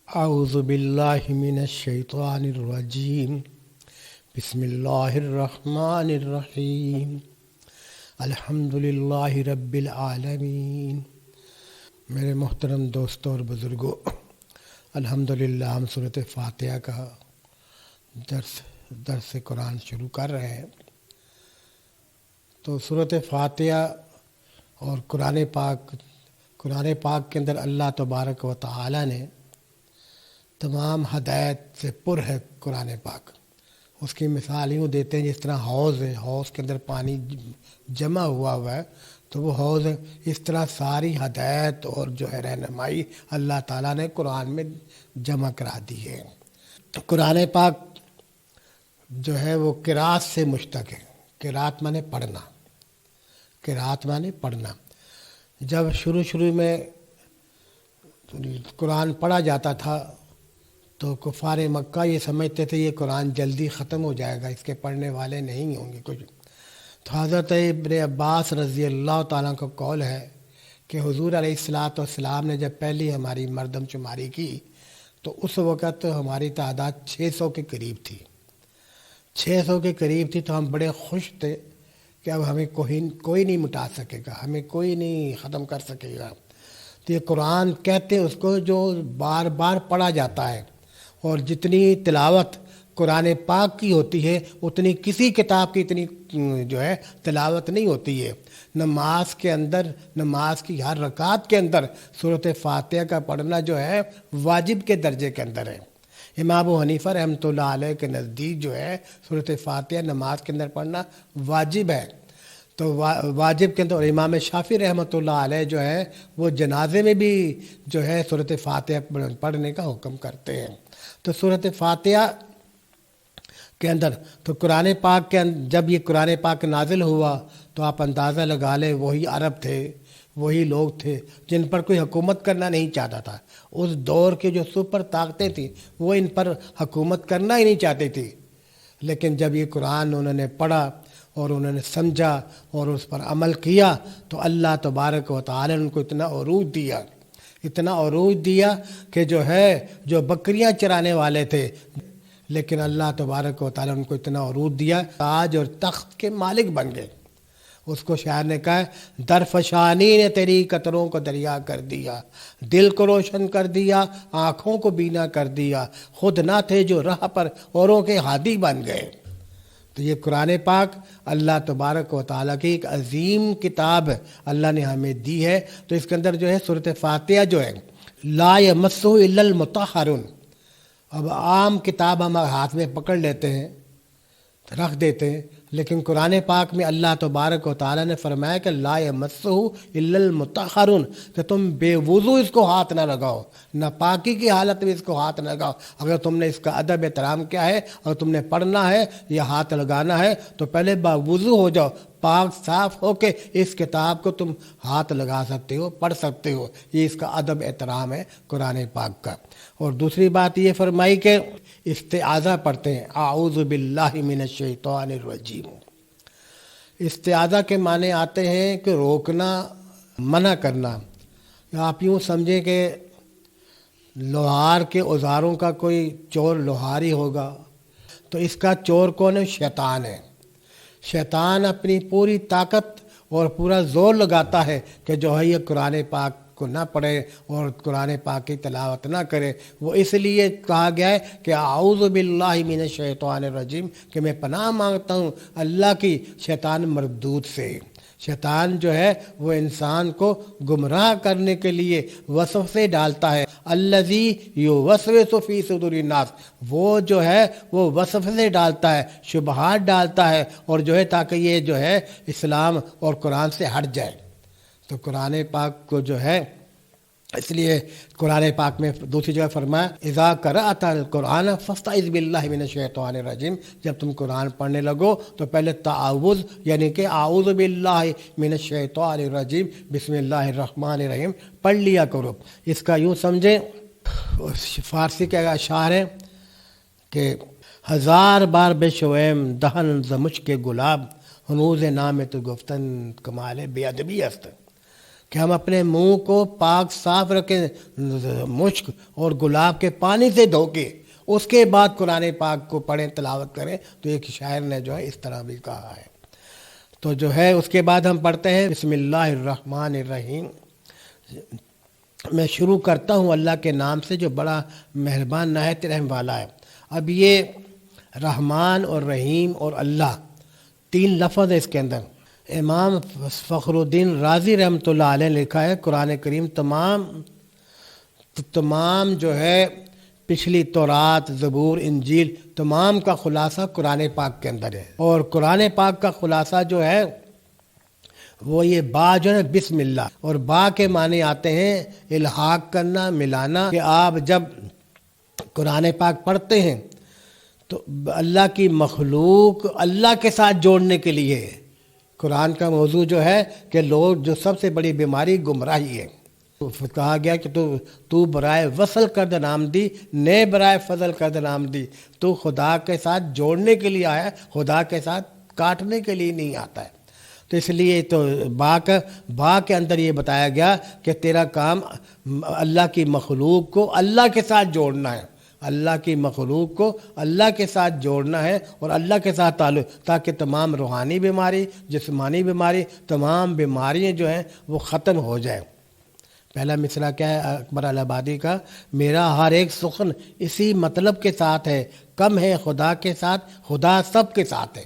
اعوذ باللہ من الشیطان الرجیم بسم اللہ الرحمن الرحیم الحمد للہ رب العالمین۔ میرے محترم دوستوں اور بزرگوں، الحمدللہ ہم سورۃ فاتحہ کا درس قرآن شروع کر رہے ہیں۔ تو سورۃ فاتحہ اور قرآن پاک کے اندر اللہ تبارک و تعالی نے تمام ہدایت سے پر ہے۔ قرآن پاک اس کی مثال یوں دیتے ہیں جس طرح حوض ہے، حوض کے اندر پانی جمع ہوا ہے تو وہ حوض ہے۔ اس طرح ساری ہدایت اور جو ہے رہنمائی اللہ تعالیٰ نے قرآن میں جمع کرا دی ہے۔ قرآن پاک جو ہے وہ قرات سے مشتق ہے۔ قرات مانے پڑھنا، قرات مانے پڑھنا۔ جب شروع میں قرآن پڑھا جاتا تھا تو کفار مکہ یہ سمجھتے تھے یہ قرآن جلدی ختم ہو جائے گا، اس کے پڑھنے والے نہیں ہوں گے کچھ۔ تو حضرت ابن عباس رضی اللہ تعالیٰ کا قول ہے کہ حضور علیہ السلام نے جب پہلی ہماری مردم شماری کی تو اس وقت ہماری تعداد 600 کے قریب تھی۔ 600 کے قریب تھی تو ہم بڑے خوش تھے کہ اب ہمیں کوئی نہیں مٹا سکے گا، ہمیں کوئی نہیں ختم کر سکے گا۔ تو یہ قرآن کہتے ہیں اس کو جو بار بار پڑھا جاتا ہے، اور جتنی تلاوت قرآن پاک کی ہوتی ہے اتنی کسی کتاب کی اتنی جو ہے تلاوت نہیں ہوتی ہے۔ نماز کے اندر، نماز کی ہر رکعت کے اندر سورۃ فاتحہ کا پڑھنا جو ہے واجب کے درجے کے اندر ہے۔ امام ابو حنیفہ رحمۃ اللہ علیہ کے نزدیک جو ہے سورۃ فاتحہ نماز کے اندر پڑھنا واجب ہے۔ تو واجب کے اندر، اور امام شافعی رحمۃ اللہ علیہ جو ہے وہ جنازے میں بھی جو ہے سورۃ فاتحہ پڑھنے کا حکم کرتے ہیں۔ تو سورۃ فاتحہ کے اندر تو قرآن پاک کے اندر جب یہ قرآن پاک نازل ہوا تو آپ اندازہ لگا لیں وہی عرب تھے، وہی لوگ تھے جن پر کوئی حکومت کرنا نہیں چاہتا تھا۔ اس دور کے جو سپر طاقتیں تھیں وہ ان پر حکومت کرنا ہی نہیں چاہتی تھی، لیکن جب یہ قرآن انہوں نے پڑھا اور انہوں نے سمجھا اور اس پر عمل کیا تو اللہ تبارک و تعالی نے ان کو اتنا عروج دیا کہ جو بکریاں چرانے والے تھے، لیکن اللہ تبارک و تعالی نے ان کو اتنا عروج دیا تاج اور تخت کے مالک بن گئے۔ اس کو شاعر نے کہا ہے درفشانی نے تیری قطروں کو دریا کر دیا، دل کو روشن کر دیا، آنکھوں کو بینا کر دیا، خود نہ تھے جو راہ پر اوروں کے ہادی بن گئے۔ تو یہ قرآن پاک اللہ تبارک و تعالیٰ کی ایک عظیم کتاب اللہ نے ہمیں دی ہے۔ تو اس کے اندر جو ہے سورۃ فاتحہ جو ہے لا یمسہ الا المطہرون۔ اب عام کتاب ہم ہاتھ میں پکڑ لیتے ہیں، رکھ دیتے ہیں، لیکن قرآن پاک میں اللہ تبارک و تعالیٰ نے فرمایا کہ لا یمسہ الا المطہرون، کہ تم بے وضو اس کو ہاتھ نہ لگاؤ، ناپاکی کی حالت میں اس کو ہاتھ نہ لگاؤ۔ اگر تم نے اس کا ادب احترام کیا ہے اور تم نے پڑھنا ہے یا ہاتھ لگانا ہے تو پہلے باوضو ہو جاؤ، پاک صاف ہو کے اس کتاب کو تم ہاتھ لگا سکتے ہو، پڑھ سکتے ہو۔ یہ اس کا ادب احترام ہے قرآن پاک کا۔ اور دوسری بات یہ فرمائی کہ استعاذہ پڑھتے ہیں، اعوذ باللہ من الشیطان الرجیم۔ استعاذہ کے معنی آتے ہیں کہ روکنا، منع کرنا۔ آپ یوں سمجھیں کہ لوہار کے اوزاروں کا کوئی چور لوہاری ہوگا تو اس کا چور کون ہے؟ شیطان ہے۔ شیطان اپنی پوری طاقت اور پورا زور لگاتا ہے کہ جو ہے یہ قرآن پاک کو نہ پڑھے اور قرآن پاک کی تلاوت نہ کرے۔ وہ اس لیے کہا گیا ہے کہ اعوذ باللہ من الشیطان الرجیم، کہ میں پناہ مانگتا ہوں اللہ کی شیطان مردود سے۔ شیطان جو ہے وہ انسان کو گمراہ کرنے کے لیے وسوسے ڈالتا ہے۔ الذی یوسوس فی صدور الناس، وہ جو ہے وہ وسوسے ڈالتا ہے، شبہات ڈالتا ہے، اور جو ہے تاکہ یہ جو ہے اسلام اور قرآن سے ہٹ جائے۔ تو قرآن پاک کو جو ہے اس لیے قرآن پاک میں دوسری جگہ فرمایا اذا قرأت القرآن فاستعذ باللہ من الشیطان الرجیم، جب تم قرآن پڑھنے لگو تو پہلے تعوذ یعنی کہ اعوذ باللہ من الشیطان الرجیم بسم اللہ الرحمن الرحیم پڑھ لیا کرو۔ اس کا یوں سمجھیں، فارسی کا اشعار ہے کہ ہزار بار بے شویم دہن ز مشک گلاب، ہنوز نام تو گفتن کمال بے ادبی است، کہ ہم اپنے منہ کو پاک صاف رکھیں مشک اور گلاب کے پانی سے دھو کے اس کے بعد قرآن پاک کو پڑھیں، تلاوت کریں۔ تو ایک شاعر نے جو ہے اس طرح بھی کہا ہے۔ تو جو ہے اس کے بعد ہم پڑھتے ہیں بسم اللہ الرحمن الرحیم۔ میں شروع کرتا ہوں اللہ کے نام سے جو بڑا مہربان نہایت رحم والا ہے۔ اب یہ رحمان اور رحیم اور اللہ 3 لفظ ہے اس کے اندر۔ امام فخر الدین رازی رحمۃ اللہ علیہ نے لکھا ہے قرآن کریم تمام جو ہے پچھلی تورات، زبور، انجیل تمام کا خلاصہ قرآن پاک کے اندر ہے، اور قرآن پاک کا خلاصہ جو ہے وہ یہ با جو ہے بسم اللہ، اور با کے معنی آتے ہیں الحاق کرنا، ملانا، کہ آپ جب قرآن پاک پڑھتے ہیں تو اللہ کی مخلوق اللہ کے ساتھ جوڑنے کے لیے ہے۔ قرآن کا موضوع جو ہے کہ لوگ جو سب سے بڑی بیماری گمراہی ہے، کہا گیا کہ تو برائے وصل کرد نام دی، نے برائے فضل کرد نام دی۔ تو خدا کے ساتھ جوڑنے کے لیے آیا ہے، خدا کے ساتھ کاٹنے کے لیے نہیں آتا ہے۔ تو اس لیے تو با کے اندر یہ بتایا گیا کہ تیرا کام اللہ کی مخلوق کو اللہ کے ساتھ جوڑنا ہے، اللہ کی مخلوق کو اللہ کے ساتھ جوڑنا ہے اور اللہ کے ساتھ تعلق، تاکہ تمام روحانی بیماری، جسمانی بیماری، تمام بیماریاں جو ہیں وہ ختم ہو جائیں۔ پہلا مصرع کیا ہے اکبر الہآبادی کا؟ میرا ہر ایک سخن اسی مطلب کے ساتھ ہے، کم ہے خدا کے ساتھ، خدا سب کے ساتھ ہے۔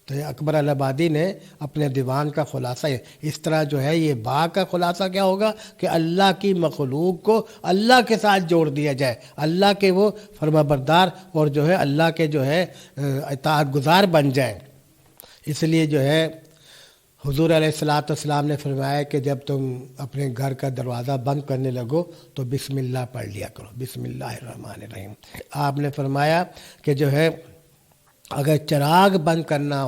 تو اکبر الہآبادی نے اپنے دیوان کا خلاصہ اس طرح جو ہے، یہ با کا خلاصہ کیا ہوگا کہ اللہ کی مخلوق کو اللہ کے ساتھ جوڑ دیا جائے، اللہ کے وہ فرما بردار اور جو ہے اللہ کے جو ہے اطاعت گزار بن جائیں۔ اس لیے جو ہے حضور علیہ الصلاۃ والسلام نے فرمایا کہ جب تم اپنے گھر کا دروازہ بند کرنے لگو تو بسم اللہ پڑھ لیا کرو، بسم اللہ الرحمن الرحیم۔ آپ نے فرمایا کہ جو ہے اگر چراغ بند کرنا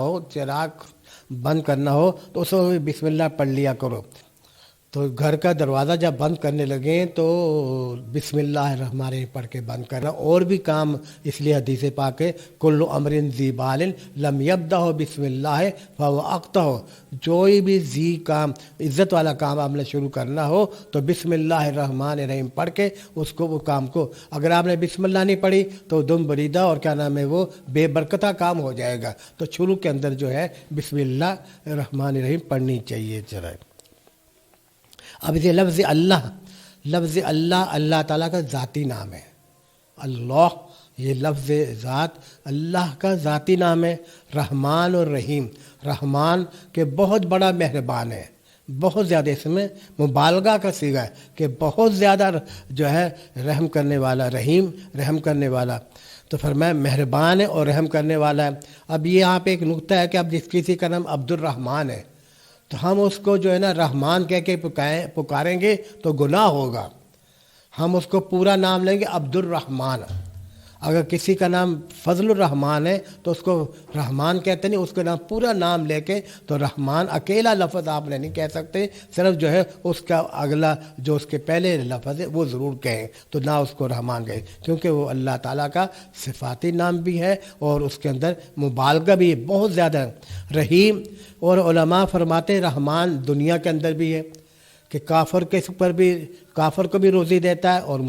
ہو تو اس میں بسم اللہ پڑھ لیا کرو۔ تو گھر کا دروازہ جب بند کرنے لگیں تو بسم اللہ الرحمن الرحیم پڑھ کے بند کرنا۔ اور بھی کام اس لیے حدیث پاک ہے کل امر ذی بال لم یبدہ بسم اللہ فہو اقطع، جو بھی ذی کام، عزت والا کام آپ نے شروع کرنا ہو تو بسم اللہ الرحمن الرحیم پڑھ کے اس کو وہ کام کو، اگر آپ نے بسم اللہ نہیں پڑھی تو دم بریدہ اور کیا نام ہے وہ بے برکتہ کام ہو جائے گا۔ تو شروع کے اندر جو ہے بسم اللہ الرحمن الرحیم پڑھنی چاہیے۔ اب یہ لفظ اللہ اللہ تعالیٰ کا ذاتی نام ہے۔ اللہ یہ لفظ ذات اللہ کا ذاتی نام ہے۔ رحمان اور رحیم، رحمان کہ بہت بڑا مہربان ہے، بہت زیادہ، اس میں مبالغہ کا صیغہ ہے کہ بہت زیادہ جو ہے رحم کرنے والا، رحیم رحم کرنے والا۔ تو فرمایا مہربان ہے اور رحم کرنے والا ہے۔ اب یہ یہاں پہ ایک نقطہ ہے کہ اب جس کسی کا نام عبد الرحمن ہے تو ہم اس کو جو ہے نا رحمان کہہ کے پکاریں گے تو گناہ ہوگا۔ ہم اس کو پورا نام لیں گے عبد الرحمن۔ اگر کسی کا نام فضل الرحمن ہے تو اس کو رحمان کہتے نہیں، اس کا نام پورا نام لے کے، تو رحمان اکیلا لفظ آپ نے نہیں کہہ سکتے، صرف جو ہے اس کا اگلا جو اس کے پہلے لفظ ہے وہ ضرور کہیں، تو نہ اس کو رحمان کہیں، کیونکہ وہ اللہ تعالیٰ کا صفاتی نام بھی ہے اور اس کے اندر مبالغہ بھی بہت زیادہ ہے۔ رحیم، اور علماء فرماتے ہیں رحمان دنیا کے اندر بھی ہے کہ کافر کے پر بھی، کافر کو بھی روزی دیتا ہے اور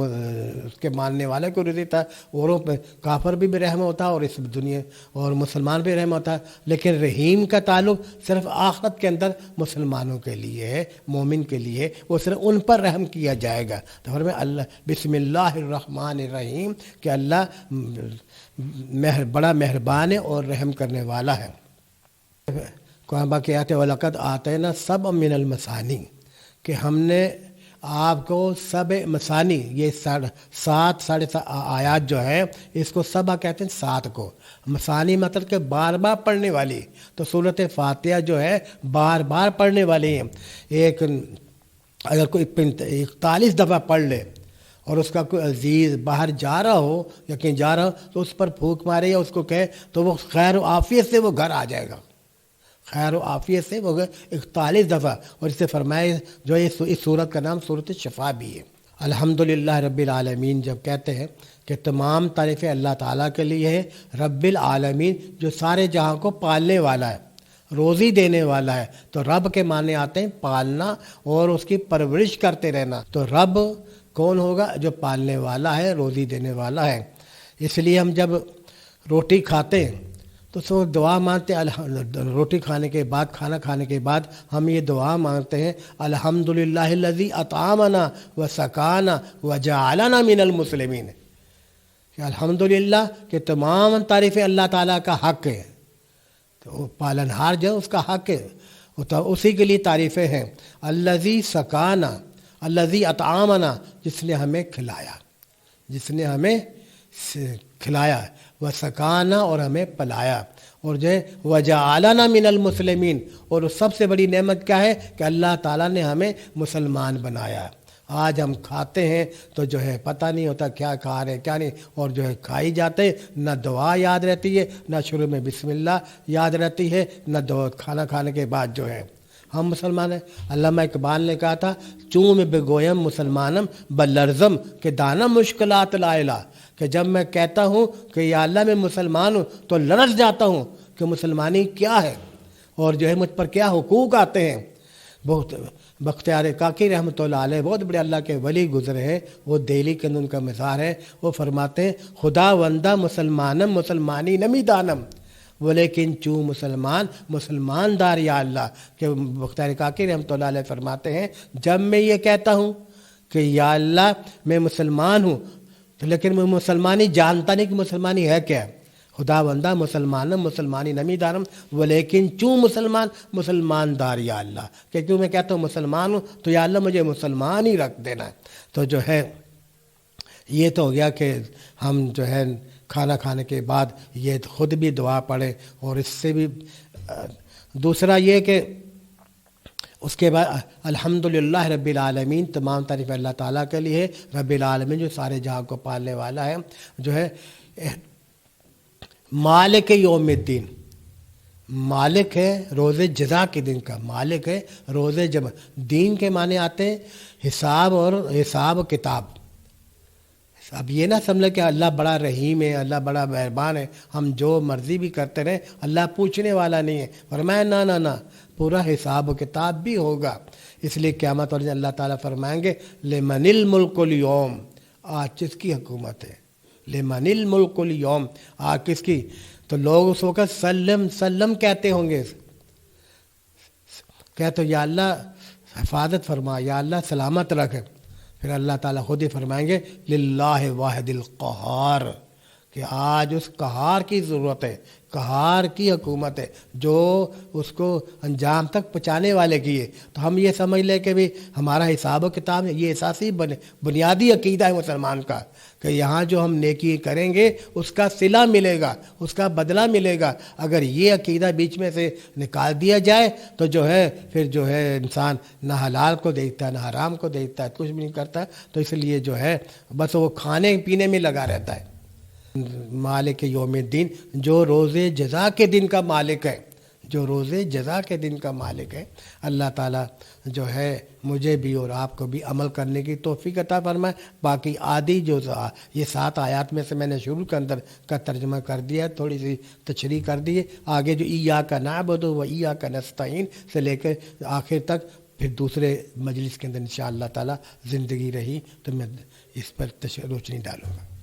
اس کے ماننے والے کو روزی دیتا ہے، اوروں پہ کافر بھی رحم ہوتا ہے اور اس دنیا اور مسلمان بھی رحم ہوتا ہے، لیکن رحیم کا تعلق صرف آخرت کے اندر مسلمانوں کے لیے ہے، مومن کے لیے، وہ صرف ان پر رحم کیا جائے گا۔ تو فرمایا اللہ بسم اللہ الرحمن الرحیم کہ اللہ بڑا مہربان ہے اور رحم کرنے والا ہے۔ قرآن پاک کی آیت ہے وَلَقَدْ آتَيْنَا سَبْعًا مِنَ الْمَثَانِي کہ ہم نے آپ کو سبع مثانی، یہ 7 آیات جو ہے اس کو سبع کہتے ہیں، 7 کو مثانی مطلب کہ بار بار پڑھنے والی۔ تو سورۃ فاتحہ جو ہے بار بار پڑھنے والی ہیں۔ ایک اگر کوئی 41 دفعہ پڑھ لے اور اس کا کوئی عزیز باہر جا رہا ہو یا کہیں جا رہا ہو تو اس پر پھونک مارے یا اس کو کہے تو وہ خیر و عافیت سے وہ گھر آ جائے گا، خیر و عافیت سے وہ 41 دفعہ۔ اور اس سے فرمائے جو اس صورت کا نام صورت شفا بھی ہے۔ الحمدللہ رب العالمین جب کہتے ہیں کہ تمام تعریفیں اللہ تعالیٰ کے لیے ہے، رب العالمین جو سارے جہاں کو پالنے والا ہے۔ روزی دینے والا ہے۔ تو رب کے معنی آتے ہیں پالنا اور اس کی پرورش کرتے رہنا۔ تو رب کون ہوگا؟ جو پالنے والا ہے، روزی دینے والا ہے۔ اس لیے ہم جب روٹی کھاتے ہیں تو سو دعا مانگتے ہیں، روٹی کھانے کے بعد، کھانا کھانے کے بعد ہم یہ دعا مانگتے ہیں، الحمدللہ الذی اطعمنا وسقانا وجعلنا من المسلمین، کہ الحمدللہ کہ تمام تعریفیں اللہ تعالیٰ کا حق ہے، تو پالنہار جو اس کا حق ہے، تو اسی کے لیے تعریفیں ہیں۔ الذی سقانا، الذی اطعمنا، جس نے ہمیں کھلایا، جس نے ہمیں کھلایا، وسقانا، اور ہمیں پلایا، اور جو ہے وجعلنا من المسلمین، اور سب سے بڑی نعمت کیا ہے کہ اللہ تعالیٰ نے ہمیں مسلمان بنایا۔ آج ہم کھاتے ہیں تو جو ہے پتہ نہیں ہوتا کیا کھا رہے ہیں کیا نہیں، اور جو ہے کھائی جاتے، نہ دعا یاد رہتی ہے، نہ شروع میں بسم اللہ یاد رہتی ہے، نہ دعا کھانا کھانے کے بعد جو ہے۔ ہم مسلمان ہیں۔ علامہ اقبال نے کہا تھا، چوں میں بگویم مسلمانم بلرزم کہ دانا مشکلات لا الہ، کہ جب میں کہتا ہوں کہ یا اللہ میں مسلمان ہوں تو لرز جاتا ہوں کہ مسلمانی کیا ہے، اور جو ہے مجھ پر کیا حقوق آتے ہیں۔ بہت بختیار کاکی رحمۃ اللہ علیہ بہت بڑے اللہ کے ولی گزرے ہیں، وہ دہلی کے اندر ان کا مزار ہے۔ وہ فرماتے ہیں، خدا وندہ مسلمانم مسلمانی نمی دانم ولیکن چوں مسلمان مسلمان دار یا اللہ، کہ بختیار کاکی رحمۃ اللہ علیہ فرماتے ہیں، جب میں یہ کہتا ہوں کہ یا اللہ میں مسلمان ہوں، لیکن میں مسلمانی جانتا نہیں کہ مسلمانی ہے کیا۔ خدا بندہ مسلمانم مسلمانی نمی دارم ولیکن چوں مسلمان مسلمان دار یا اللہ، کہ کیوں میں کہتا ہوں مسلمان ہوں تو یا اللہ مجھے مسلمان ہی رکھ دینا ہے۔ تو جو ہے یہ تو ہو گیا کہ ہم جو ہے کھانا کھانے کے بعد یہ خود بھی دعا پڑھیں، اور اس سے بھی دوسرا یہ کہ اس کے بعد الحمدللہ رب العالمین، تمام تعریف اللہ تعالیٰ کے لیے، رب العالمین جو سارے جہاں کو پالنے والا ہے، جو ہے مالک یوم الدین، مالک ہے روز جزا کے دن کا، مالک ہے روز جمع۔ دین کے معنی آتے ہیں حساب اور حساب کتاب۔ اب یہ نہ سمجھے کہ اللہ بڑا رحیم ہے، اللہ بڑا مہربان ہے، ہم جو مرضی بھی کرتے رہیں، اللہ پوچھنے والا نہیں ہے۔ فرمایا نہ نہ نہ، پورا حساب و کتاب بھی ہوگا۔ اس لیے قیامت والے دن اللہ تعالیٰ فرمائیں گے لمن الملک اليوم، آج کس کی حکومت ہے؟ لمن الملک اليوم، آج کس کی؟ تو لوگ اس وقت سلم سلم کہتے ہوں گے، کہتے یا اللہ حفاظت فرما، یا اللہ سلامت رکھ۔ پھر اللہ تعالیٰ خود ہی فرمائیں گے للہ واحد القہار، کہ آج اس قہار کی ضرورت ہے، قہار کی حکومت ہے جو اس کو انجام تک پہنچانے والے کی ہے۔ تو ہم یہ سمجھ لیں کہ بھی ہمارا حساب و کتاب ہے، یہ اساسی بنیادی عقیدہ ہے مسلمان کا، کہ یہاں جو ہم نیکی کریں گے اس کا صلہ ملے گا، اس کا بدلہ ملے گا۔ اگر یہ عقیدہ بیچ میں سے نکال دیا جائے تو جو ہے پھر جو ہے انسان نہ حلال کو دیکھتا ہے نہ حرام کو دیکھتا ہے، کچھ بھی نہیں کرتا۔ تو اس لیے جو ہے بس وہ کھانے پینے میں لگا رہتا ہے۔ مالک یوم الدین، جو روز جزا کے دن کا مالک ہے، جو روز جزا کے دن کا مالک ہے، اللہ تعالیٰ جو ہے مجھے بھی اور آپ کو بھی عمل کرنے کی توفیق عطا فرمائے۔ باقی آدھی جو یہ 7 آیات میں سے میں نے شروع کے اندر کا ترجمہ کر دیا، تھوڑی سی تشریح کر دی ہے۔ آگے جو ایاک نعبد و ایاک نستعین سے لے کے آخر تک پھر دوسرے مجلس کے اندر انشاءاللہ تعالیٰ زندگی رہی تو میں اس پر روشنی ڈالوں گا۔